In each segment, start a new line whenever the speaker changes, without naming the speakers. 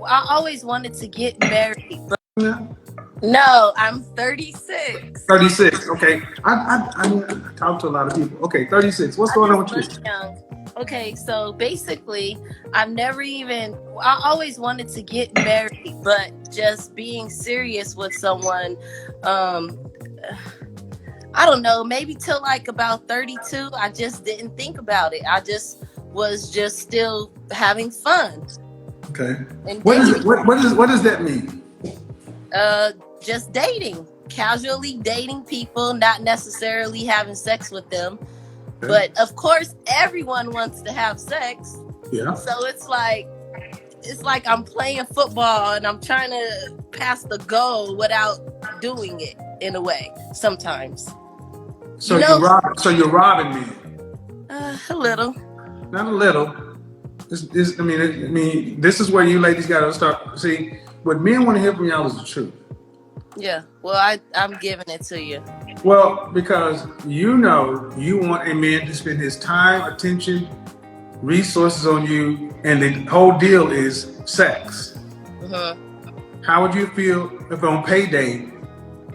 I always wanted to get married, but
Yeah.
no, I'm 36.
36. Okay. I talk to a lot of people. Okay, 36. What's
I
going on
just
with
look
you?
young. Okay, so basically, I've never even, I always wanted to get married, but just being serious with someone, um, I don't know, maybe till like about 32, I just didn't think about it. I just was just still having fun
Okay.
and
What is it?
dating.
What does that mean?
Uh, just dating, casually dating people, not necessarily having sex with them.
Okay.
But of course, everyone wants to have sex.
Yeah.
So it's like I'm playing football and I'm trying to pass the goal without doing it in a way sometimes. You
So
know,
you're robbing me.
a little.
Not a little. I mean, this is where you ladies got to start. See, what men want to hear from y'all is the truth.
Yeah. Well, I'm giving it to you.
Well, because you know you want a man to spend his time, attention, resources on you, and the whole deal is sex.
Hmm.
How would you feel if on payday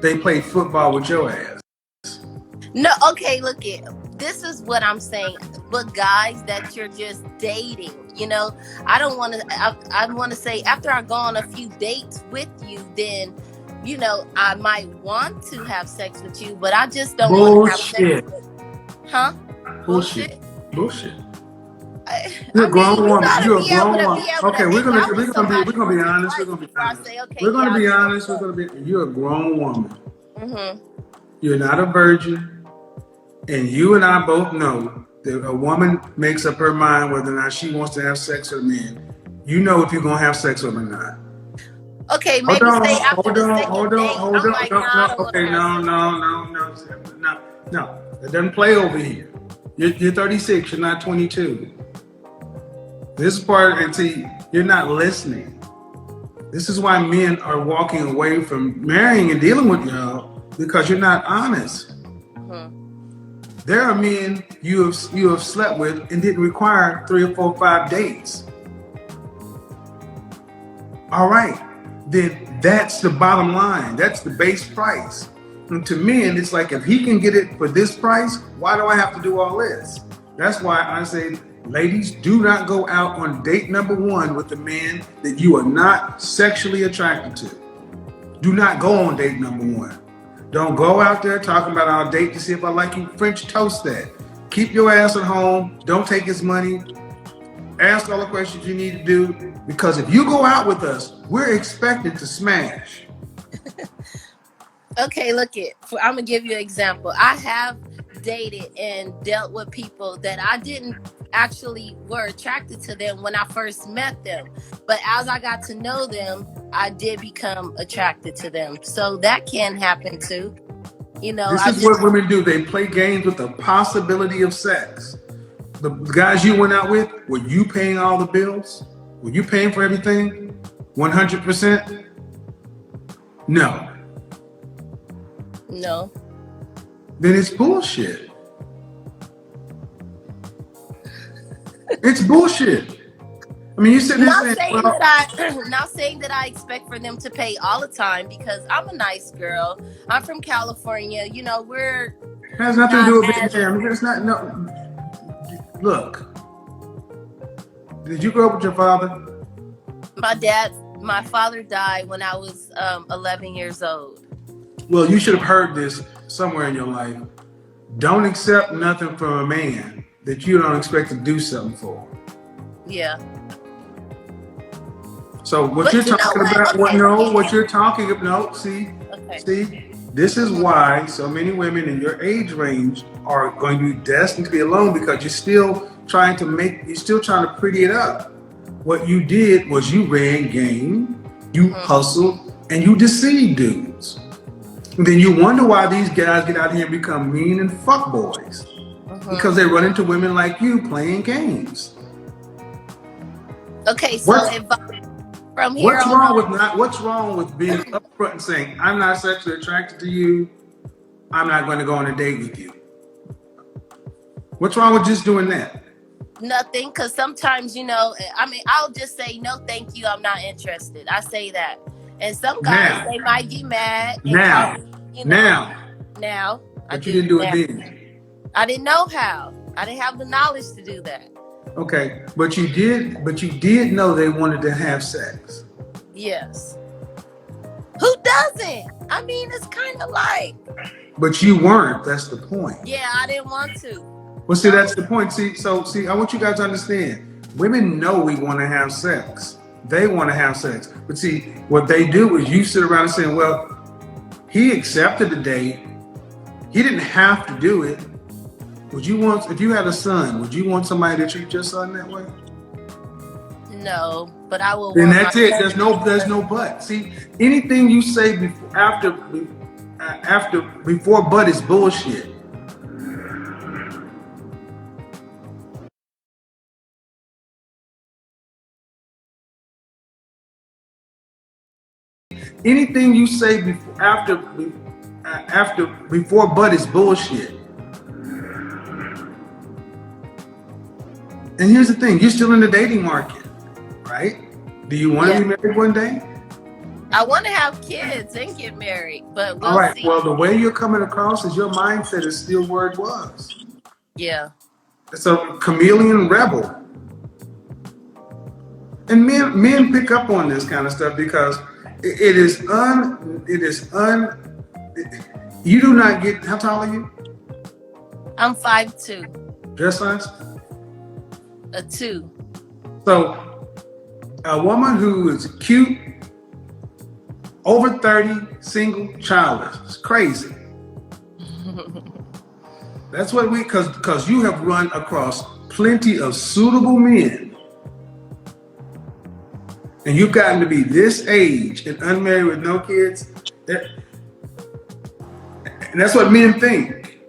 they played football with your ass?
No, okay, look it. This is what I'm saying. But guys that you're just dating, I don't want to. I want to say after I go on a few dates with you, then I might want to have sex with you, but I just don't want to have sex
Bullshit.
with. Huh?
Bullshit.
Bullshit.
Bullshit.
I,
You're
I
a
mean,
grown
you
woman.
gotta
You're a
be able
grown
to
woman.
be able
Okay,
to
we're
hang
gonna
out with
we're gonna be
somebody
we're gonna be
once or
honest. We're
twice
gonna be
before I
honest.
say, okay,
We're
yeah,
gonna
I'll
be
give it
honest.
a
We're
go.
gonna be. You're a grown woman.
Hmm.
You're not a virgin, and you and I both know that a woman makes up her mind whether or not she wants to have sex with a man. You know if you're gonna have sex with him or not.
Okay,
Hold
maybe say
on,
after
hold
the
on,
second
hold on,
date,
hold
I'm
on.
like,
No,
nah, I
no,
don't want to
okay,
have
no,
sex with
no,
you.
no, no, no, no. It doesn't play over here. You're 36. You're not 22. This part, and see, you're not listening. This is why men are walking away from marrying and dealing with y'all because you're not honest.
Hmm.
There are men you have slept with and didn't require 3 or 4, 5 dates. All right, then that's the bottom line. That's the base price. And to men, it's like if he can get it for this price, why do I have to do all this? That's why I say, ladies, do not go out on date number one with a man that you are not sexually attracted to. Do not go on date number one. Don't go out there talking about our date to see if I like you. French toast that. Keep your ass at home. Don't take his money. Ask all the questions you need to do. Because if you go out with us, we're expected to smash.
Okay, look it. I'm gonna give you an example. I have dated and dealt with people that I didn't actually were attracted to them when I first met them, but as I got to know them, I did become attracted to them. So that can happen too.
This
I
is
just
what women do. They play games with the possibility of sex. The guys you went out with, were you paying all the bills? Were you paying for everything? 100%? No.
no.
Then it's bullshit. It's bullshit. I mean, you sitting there
Not
saying,
saying
well,
that not saying that I expect for them to pay all the time because I'm a nice girl. I'm from California. We're
it has nothing to
not
do with being
as
there. I mean, it's not, no. Look, did you grow up with your father?
my father died when I was 11 years old.
Well, you should have heard this somewhere in your life. Don't accept nothing from a man that you don't expect to do something for.
Yeah.
So what you're
But you know
talking
what?
about, what
Okay, look
no,
it.
what you're talking about, no,
Okay.
this is
Hmm.
why so many women in your age range are going to be destined to be alone because you're still trying to pretty it up. What you did was you ran game, you
Hmm.
hustled, and you deceived dudes. And then you wonder why these guys get out here and become mean and fuck boys.
Hmm.
Because they run into women like you playing games.
Okay, so
What's
if from here on
what's wrong with being upfront and saying, I'm not sexually attracted to you, I'm not going to go on a date with you? What's wrong with just doing that?
Nothing, because sometimes, I mean, I'll just say no, thank you, I'm not interested. I say that, and some guys,
Now,
they might get mad and call
now,
me,
now,
now I
but you
do
didn't do it
now.
then.
I didn't know how. I didn't have the knowledge to do that.
Okay, but you did know they wanted to have sex.
Yes. Who doesn't? I mean, it's kind of like.
But you weren't. That's the point.
Yeah, I didn't want to.
Well, see,
No.
that's the point. See, I want you guys to understand. Women know we want to have sex. They want to have sex. But see, what they do is you sit around and say, well, he accepted the date. He didn't have to do it. Would you want, if you had a son, would you want somebody to treat your son that way?
No, but I will
Then
want
that's it. There's no but. See, anything you say before but is bullshit. Anything you say before but is bullshit. And here's the thing: you're still in the dating market, right? Do you want to be married one day?
I want to have kids and get married, but we'll
All right.
see.
Well, the way you're coming across is your mindset is still where it was.
Yeah.
It's a chameleon rebel. And men pick up on this kind of stuff because you do not get, how tall are you?
I'm 5'2".
Dress size?
A 2.
So a woman who is cute, over 30, single, childless, it's crazy. That's what because you have run across plenty of suitable men. And you've gotten to be this age and unmarried with no kids. And that's what men think.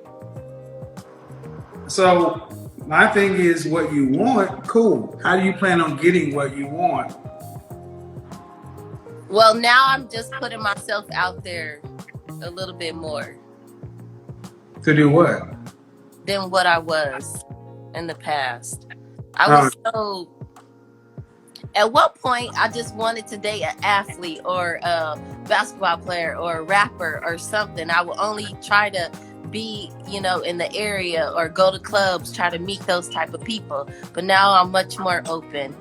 So my thing is, what you want, cool. How do you plan on getting what you want?
Well, now I'm just putting myself out there a little bit more.
To do what?
Than what I was in the past. I was so. At one point, I just wanted to date an athlete or a basketball player or a rapper or something. I would only try to be, in the area or go to clubs, try to meet those type of people. But now I'm much more open.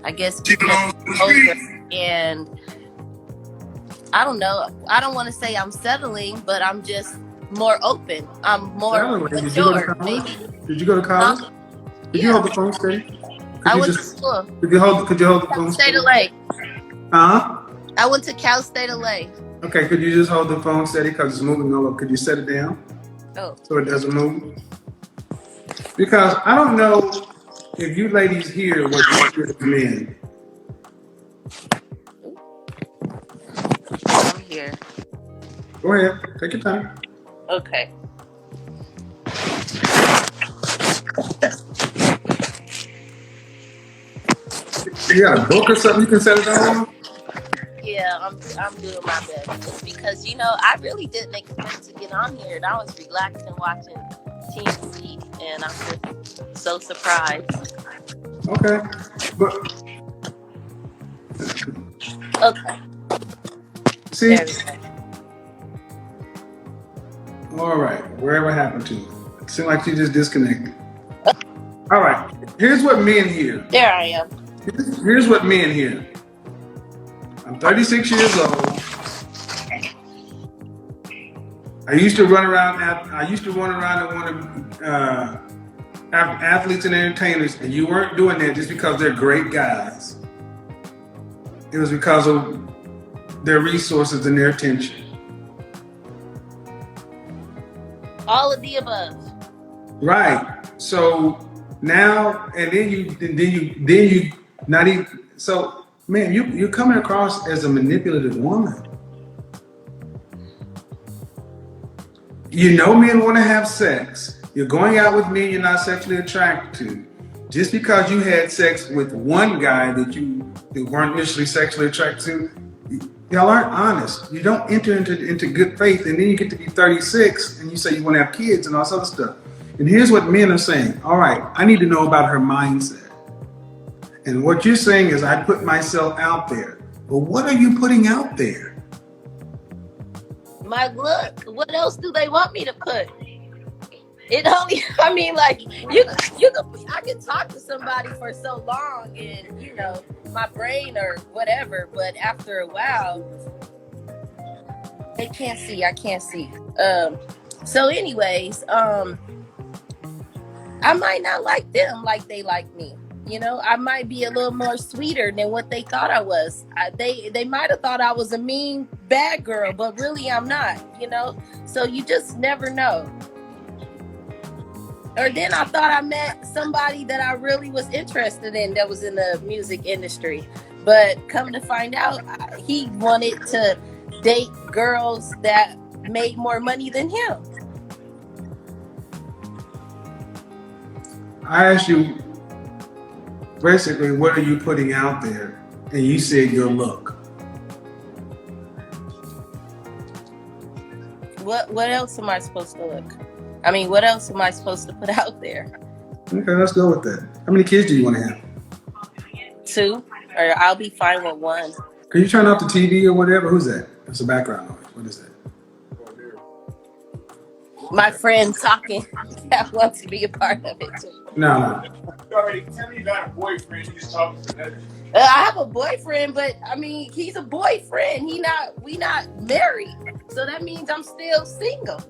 I guess because I'm older, and I don't know. I don't want to say I'm settling, but I'm just more open. I'm more mature.
Did you go to college? Did you hold the phone steady?
I went to school.
Could you hold the phone
steady? Cal State LA.
Huh?
I went to Cal State LA.
Okay, could you just hold the phone steady because it's moving all over? Could you set it down?
Oh.
So it doesn't move? Because I don't know if you ladies hear what you hear from men.
I'm here.
Go ahead. Take your time.
Okay.
You got a book or something you can set it down?
Yeah, I'm doing my best because I really didn't expect to get on here, and I was relaxing watching TMZ, and I'm just so surprised.
Okay, but
okay.
See, all right, wherever happened to you? It seemed like you just disconnected. All right, here's what men hear.
There I am.
Here's what men hear. I'm 36 years old. I used to run around and want to have athletes and entertainers, and you weren't doing that just because they're great guys. It was because of their resources and their attention.
All of the above.
Right. So now, and then you not even. So, man, you're coming across as a manipulative woman. Men want to have sex. You're going out with men you're not sexually attracted to. Just because you had sex with one guy that you weren't initially sexually attracted to, y'all aren't honest. You don't enter into good faith, and then you get to be 36 and you say you want to have kids and all this other stuff. And here's what men are saying. All right, I need to know about her mindset. And what you're saying is I put myself out there. But what are you putting out there?
My look. What else do they want me to put? It only, I mean, like I can talk to somebody for so long, and my brain or whatever. But after a while, they can't see. I can't see. So, anyways, I might not like them like they like me. I might be a little more sweeter than what they thought I was. They might have thought I was a mean bad girl, but really I'm not. So you just never know. Or then I thought I met somebody that I really was interested in that was in the music industry. But come to find out, he wanted to date girls that made more money than him.
I asked you, basically, what are you putting out there? And you said your look.
What else am I supposed to look? I mean, what else am I supposed to put out there?
Okay, let's go with that. How many kids do you want to have?
2, or I'll be fine with 1.
Can you turn off the TV or whatever? Who's that? That's a background noise. What is that?
My friend talking that wants to be a part of it too.
No.
You already tell me you got a boyfriend. You just talking to that.
I have a boyfriend, but I mean, he's a boyfriend. We not married, so that means I'm still single.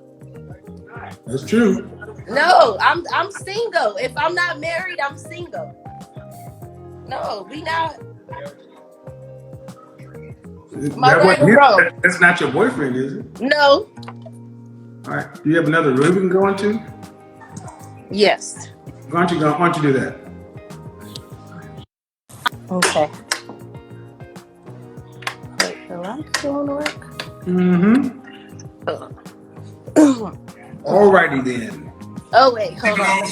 That's true.
No, I'm single. If I'm not married, I'm single. No, we not.
That's not your boyfriend, is it?
No.
All right. Do you have another room we can go into?
Yes.
Why don't you do that?
Okay. Wait, the lights don't work?
Mm-hmm. Alrighty then.
Oh wait, hold on.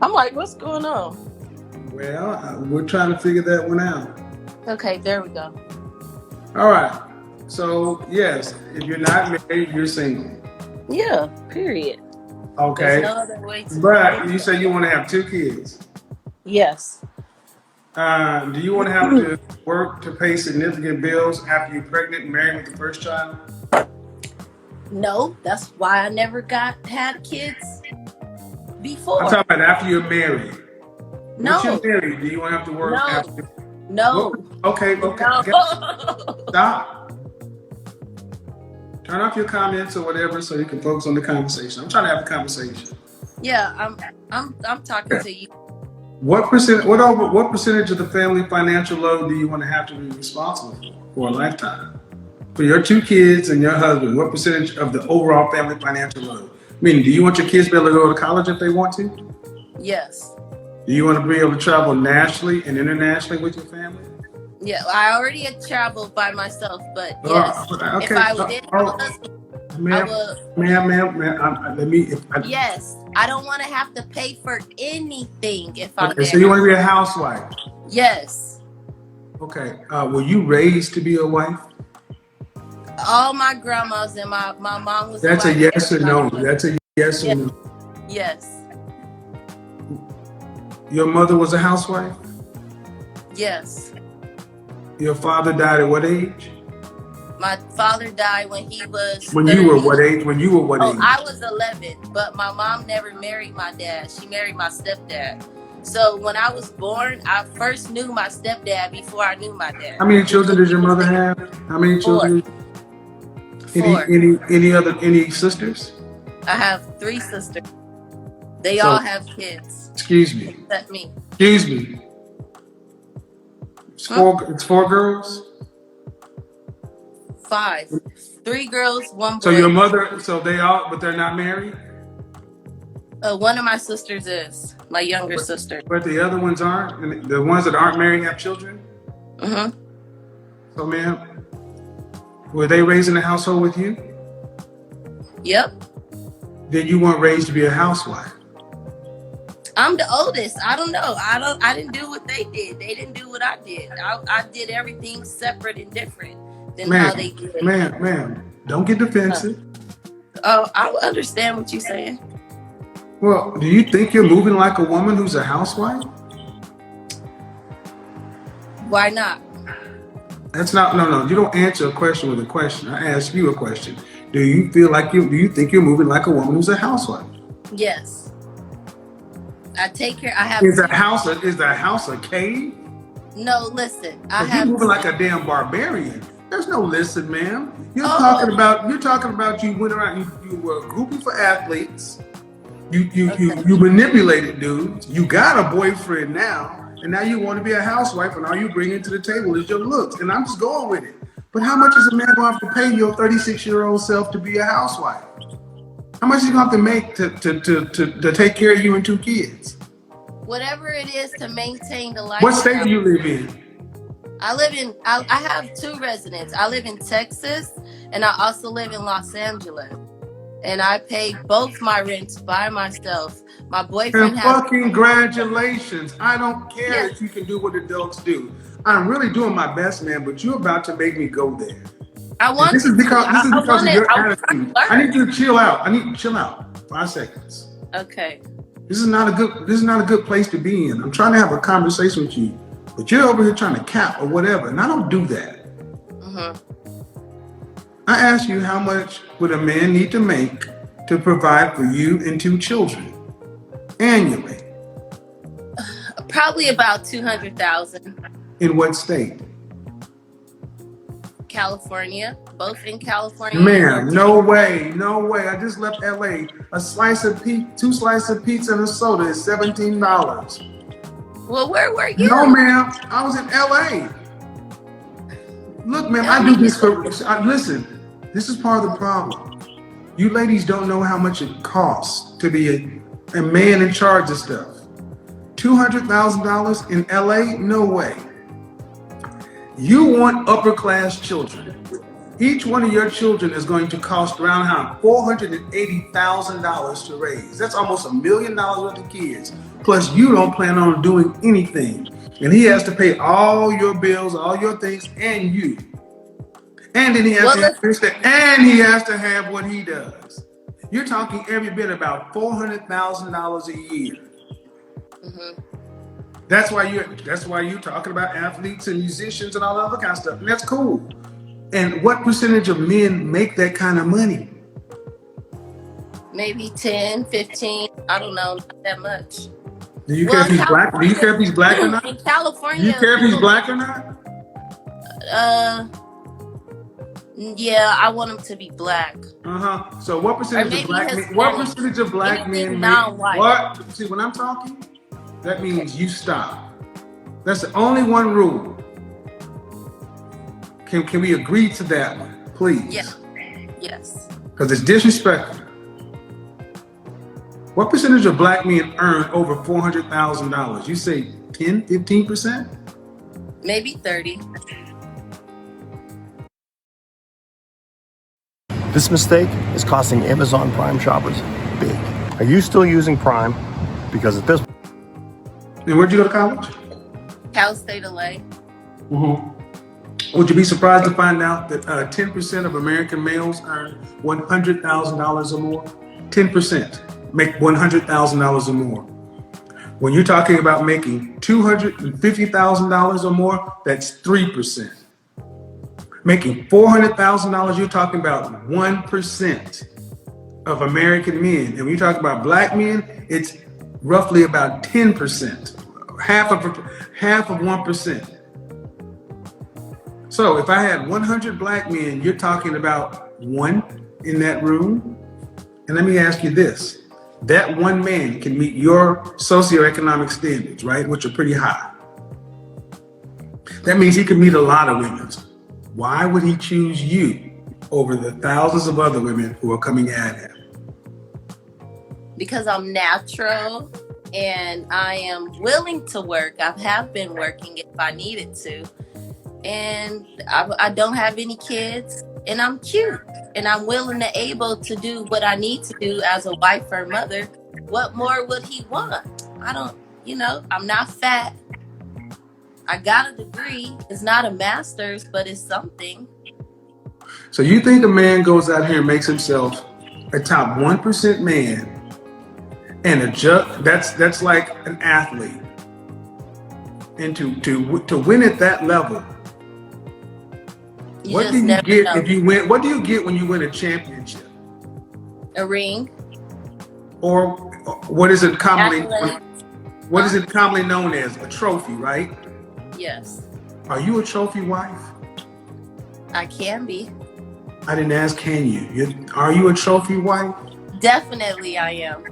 I'm like, what's going on?
Well, we're trying to figure that one out.
Okay, there we go.
All right. So yes, if you're not married, you're single.
Yeah. Period.
Okay.
There's no other way to
But you say you want to have 2 kids.
Yes.
Do you want to have to work to pay significant bills after you're pregnant and married with the first child?
No, that's why I never had kids before.
I'm talking about after you're married.
No.
Once you're married, do you want to have to work after?
No.
Okay.
No.
Stop. Turn off your comments or whatever so you can focus on the conversation. I'm trying to have a conversation.
Yeah, I'm talking to you.
What percentage of the family financial load do you want to have to be responsible for a lifetime? For your 2 kids and your husband, what percentage of the overall family financial load? Meaning, do you want your kids to be able to go to college if they want to?
Yes.
Do you want to be able to travel nationally and internationally with your family?
Yeah, I already had traveled by myself, but yes,
okay.
If I was in my husband,
Ma'am,
yes, I don't want to have to pay for anything if I'm there.
So you want to be a housewife?
Yes.
Okay. Were you raised to be a wife?
All my grandmas and my mom was.
That's a yes or no. That's a yes or no.
Yes.
Your mother was a housewife?
Yes.
Your father died at what age?
My father died when he was.
When 30. You were what age? When you were what age?
I was 11, but my mom never married my dad. She married my stepdad. So when I was born, I first knew my stepdad before I knew my dad.
How many children did your mother have? How many children?
4.
Any sisters?
I have 3 sisters. They all have kids.
Excuse me.
Except me.
Excuse me. It's 4 girls?
5. 3 girls, 1 boy.
So your mother, but they're not married?
One of my sisters is. My younger sister.
But the other ones aren't? And the ones that aren't married have children?
Mm-hmm.
So ma'am, were they raised in a household with you?
Yep.
Then you weren't raised to be a housewife.
I'm the oldest. I don't know. I didn't do what they did. They didn't do what I did. I did everything separate and different than how they did.
Ma'am, don't get defensive.
Oh, I understand what you're saying.
Well, do you think you're moving like a woman who's a housewife?
Why not?
That's not, no. You don't answer a question with a question. I ask you a question. Do you feel like do you think you're moving like a woman who's a housewife?
Yes. I take care. I have
Is
two.
is the house a cave?
No, listen. I
Because you're
have
moving
two.
like a damn barbarian. There's no listen, ma'am.
Oh,
You're talking about you went around, you were grouping for athletes.
okay.
You manipulated dudes. You got a boyfriend now, and now you want to be a housewife, and all you bring into the table is your looks. And I'm just going with it. But how much is a man going to have to pay your 36-year-old self to be a housewife? How much is he going to have to make to take care of you and two kids?
Whatever it is to maintain the
What state
lifestyle.
do you live in?
I have two residents. I live in Texas and I also live in Los Angeles. And I pay both my rents by myself. My boyfriend
And
has,
fucking congratulations. I don't care
yes,
if you can do what adults do. I'm really doing my best, man, but you're about to make me go there.
I
And
wanted to.
this is
I
because of
wanted,
your
I want
attitude.
to
I
learn.
need you to chill out. I need you to chill out. 5 seconds.
Okay.
This is not a good place to be in. I'm trying to have a conversation with you, but you're over here trying to cap or whatever, and I don't do that.
Mm-hmm.
I ask you, how much would a man need to make to provide for you and two children annually?
Probably about 200,000.
In what state?
California, both in California or
Ma'am,
Texas.
no way, no way. I just left LA. Two slices of pizza and a soda is $17.
Well, where were
No,
you?
ma'am, I was in LA. Look, ma'am,
I
I do
mean,
this for. Listen, this is part of the problem. You ladies don't know how much it costs to be a man in charge of stuff. $200,000 in LA? No way. You want upper class children. Each one of your children is going to cost around $480,000 to raise. That's almost $1 million worth of kids. Plus, you don't plan on doing anything. And he has to pay all your bills, all your things, and you. And then he has
well,
to have
let's,
this, that, and he has to have what he does. You're talking every bit about $400,000 a year.
mm-hmm.
That's why you're talking about athletes and musicians and all that other kind of stuff. And that's cool. And what percentage of men make that kind of money?
Maybe 10, 15. I don't know, not that much.
Do you care
Well,
if he's black? Do you care if he's black or not?
in
Do you
California,
care if he's
legal,
black or not?
uh, yeah, I want him to be black.
So what
Or
percentage of
maybe
black men?
Hispanic.
What percentage of black
Anything
men make
non-white.
what? See, when I'm talking, that
Okay.
means you stop. That's the only one rule. Can we agree to that one, please?
Yeah. Yes.
Because it's disrespectful. What percentage of black men earn over $400,000? You say 10, 15%?
Maybe 30.
This mistake is costing Amazon Prime shoppers big. Are you still using Prime? Because at this
And where'd you go to college?
Cal State LA.
Would you be surprised to find out that 10% of American males earn $100,000 or more? 10% make $100,000 or more. When you're talking about making $250,000 or more, that's 3%. Making $400,000, you're talking about 1% of American men. And when you talk about black men, it's roughly about 10%, half of 1%. So if I had 100 black men, you're talking about one in that room. And let me ask you this. That one man can meet your socioeconomic standards, right? Which are pretty high. That means he can meet a lot of women. Why would he choose you over the thousands of other women who are coming at him?
Because I'm natural and I am willing to work. I have been working if I needed to. And I don't have any kids, and I'm cute, and I'm willing and able to do what I need to do as a wife or mother. What more would he want? I don't, I'm not fat. I got a degree. It's not a master's, but it's something.
So you think a man goes out here and makes himself a top 1% man and that's like an athlete. And to win at that level,
You
what do
just
you
never
get
know.
if you win? What do you get when you win a championship?
A ring,
Or what is it commonly
accolade.
what is it commonly known as? A trophy, right?
Yes,
Are you a trophy wife?
I can be.
I didn't ask, can you? Are you a trophy wife?
Definitely, I am.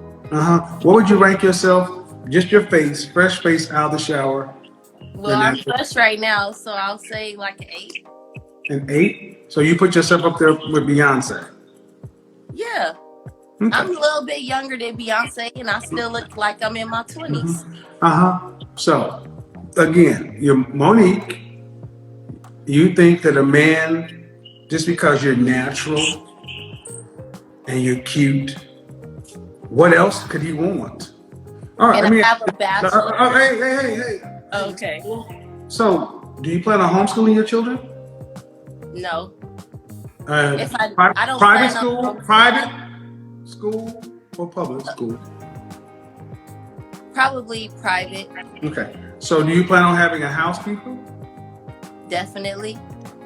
What would you rank yourself? Just your face, fresh face out of the shower.
Well, I'm fresh right now, so I'll say like an 8.
An 8. So you put yourself up there with Beyonce.
Yeah,
Okay.
I'm a little bit younger than Beyonce, and I still look like I'm in my 20s.
So again, you're Monique. You think that a man, just because you're natural and you're cute, what else could he want? All right,
And
let me
I have a bachelor.
hey.
Okay.
So, do you plan on homeschooling your children?
No. If I don't
Private
plan on
school, or public school?
probably private.
Okay. So, do you plan on having a housekeeper,
Definitely.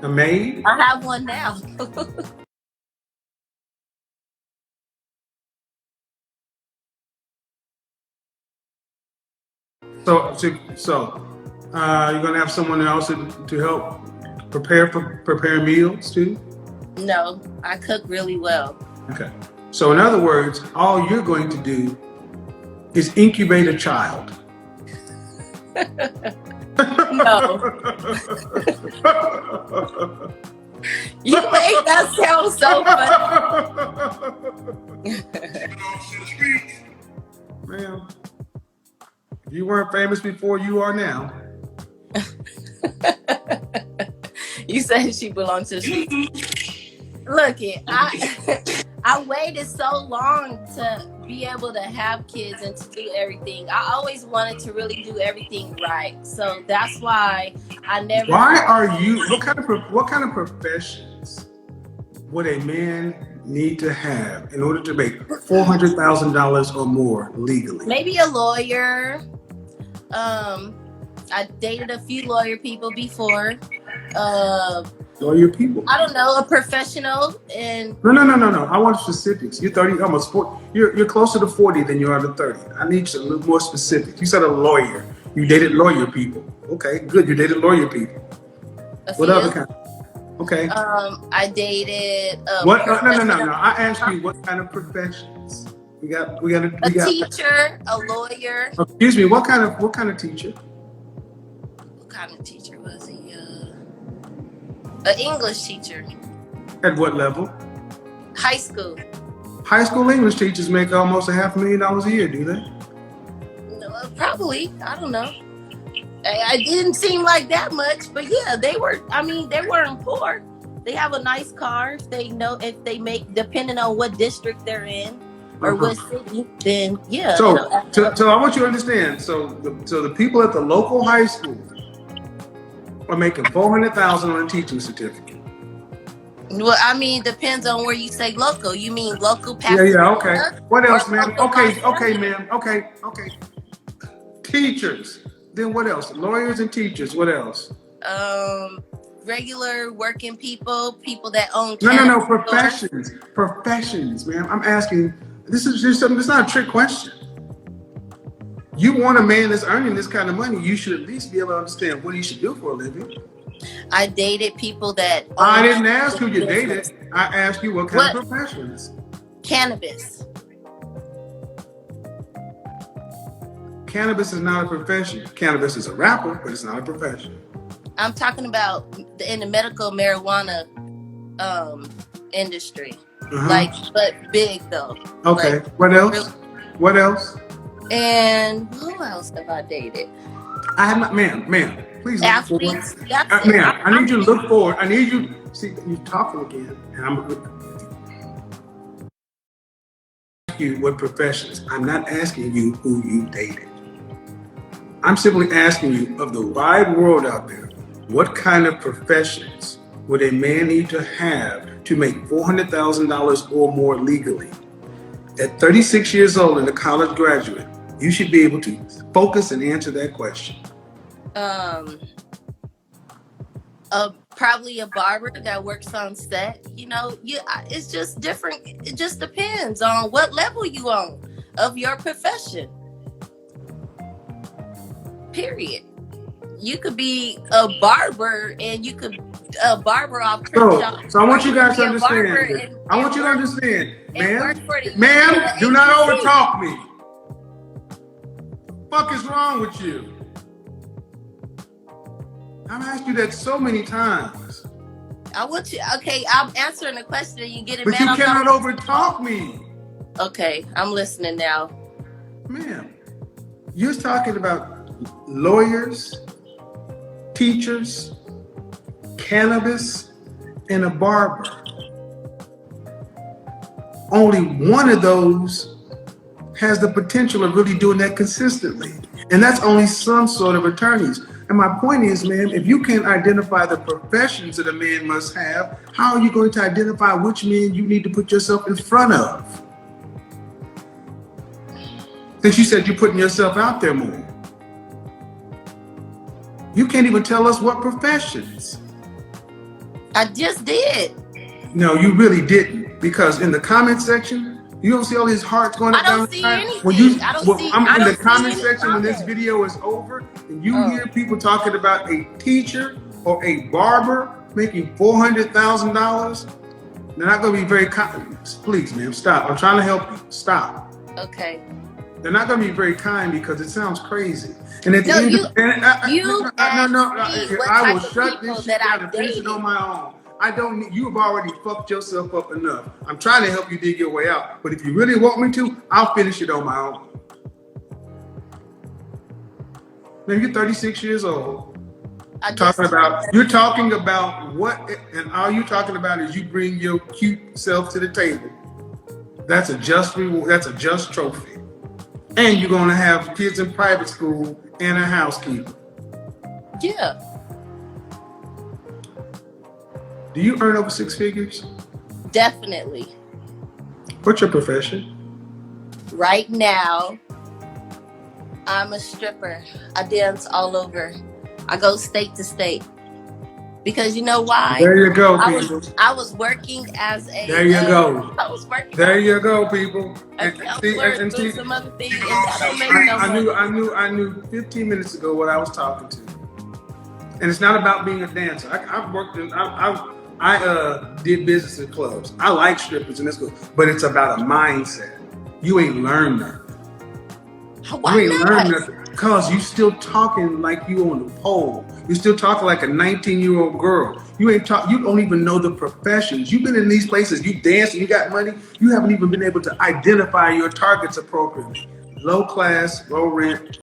a maid?
I have one now.
You're gonna have someone else to help prepare meals too?
No, I cook really well.
Okay. So in other words, all you're going to do is incubate a child.
No. You make that sound so funny.
Ma'am, you weren't famous before, you are now.
You said she belonged to the streets. Look, I waited so long to be able to have kids and to do everything. I always wanted to really do everything right. So that's why I never.
Why are you? What kind of professions would a man need to have in order to make $400,000 or more legally?
Maybe a lawyer. I dated a few lawyer people before.
Lawyer people.
I don't know, a professional and
No. I want specifics. You're 30, almost 40. You're closer to 40 than you are to 30. I need you a little more specific. You said a lawyer. You dated lawyer people. Okay, good. You dated lawyer people. What other kind? Okay.
I dated
what? No. I asked you what kind of professions. We got
a teacher, a lawyer.
Excuse me. What kind of teacher?
What kind of teacher was he? An English teacher.
At what level?
High school.
High school English teachers make almost $500,000 a year, do they?
No, probably. I don't know. I didn't seem like that much, but yeah, they were. I mean, they weren't poor. They have a nice car. If they make, depending on what district they're in or what city, then yeah.
So I want you to understand. So the people at the local high school are making $400,000 on a teaching certificate.
Well, I mean, depends on where you say local. You mean local?
Yeah. Okay. What else, ma'am? Okay, ma'am. Okay. Teachers. Then what else? Lawyers and teachers. What else?
Regular working people that own.
No. Professions, ma'am. I'm asking. This is just something. It's not a trick question. You want a man that's earning this kind of money, you should at least be able to understand what he should do for a living.
I dated people that.
I didn't ask who you dated. I asked you what kind of professions.
Cannabis.
Cannabis is not a profession. Cannabis is a rapper, but it's not a profession.
I'm talking about in the medical marijuana industry. But big though.
Okay.
Like,
what else?
Really?
What else?
And who else have I dated?
I have not, ma'am. Please look forward.
Ma'am,
I need you to look forward. I need you. See, you're talking again, and I'm asking you what professions. I'm not asking you who you dated. I'm simply asking you, of the wide world out there, what kind of professions would a man need to have to make $400,000 or more legally? At 36 years old and a college graduate, you should be able to focus and answer that question.
Probably a barber that works on set. It's just different. It just depends on what level you on of your profession. Period. You could be a barber and you could a barber off Crenshaw.
So I want you guys to understand. I want you to understand, ma'am, do not overtalk me. What the fuck is wrong with you? I've asked you that so many times.
I want you. Okay, I'm answering the question and you get it.
But you cannot overtalk me.
Okay, I'm listening now.
Ma'am, you're talking about lawyers, teachers, cannabis, and a barber. Only one of those has the potential of really doing that consistently. And that's only some sort of attorneys. And my point is, ma'am, if you can't identify the professions that a man must have, how are you going to identify which men you need to put yourself in front of? Since you said you're putting yourself out there more. You can't even tell us what professions.
I just did.
No, you really didn't. Because in the comment section, you don't see all these hearts going up.
I don't see anything.
I'm in the comment section when this video is over, and you hear people talking about a teacher or a barber making $400,000. They're not going to be very kind. Please, ma'am, stop. I'm trying to help you. Stop.
Okay.
They're not going to be very kind because it sounds crazy. And at the end, I will shut this shit down and finish it on my own. I don't need, you've already fucked yourself up enough. I'm trying to help you dig your way out. But if you really want me to, I'll finish it on my own. Man, you're 36 years old. You're talking about what, and all you're talking about is you bring your cute self to the table. That's a just reward. That's a just trophy. And you're going to have kids in private school and a housekeeper.
Yeah.
Do you earn over 6 figures?
Definitely.
What's your profession?
Right now, I'm a stripper. I dance all over. I go state to state. Because you know why?
There you go, people.
I was working as a...
There you go.
I was working...
There you go, people.
And see, some other things, and I
knew 15 minutes ago what I was talking to. And it's not about being a dancer. I've worked in... I did business in clubs. I like strippers and that's good, but it's about a mindset. You ain't learned nothing.
Why
you ain't
not?
learned nothing because you still talking like you on the pole. You still talking like a 19-year-old girl. You don't even know the professions. You've been in these places, you dance and you got money. You haven't even been able to identify your targets appropriately. Low class, low rent,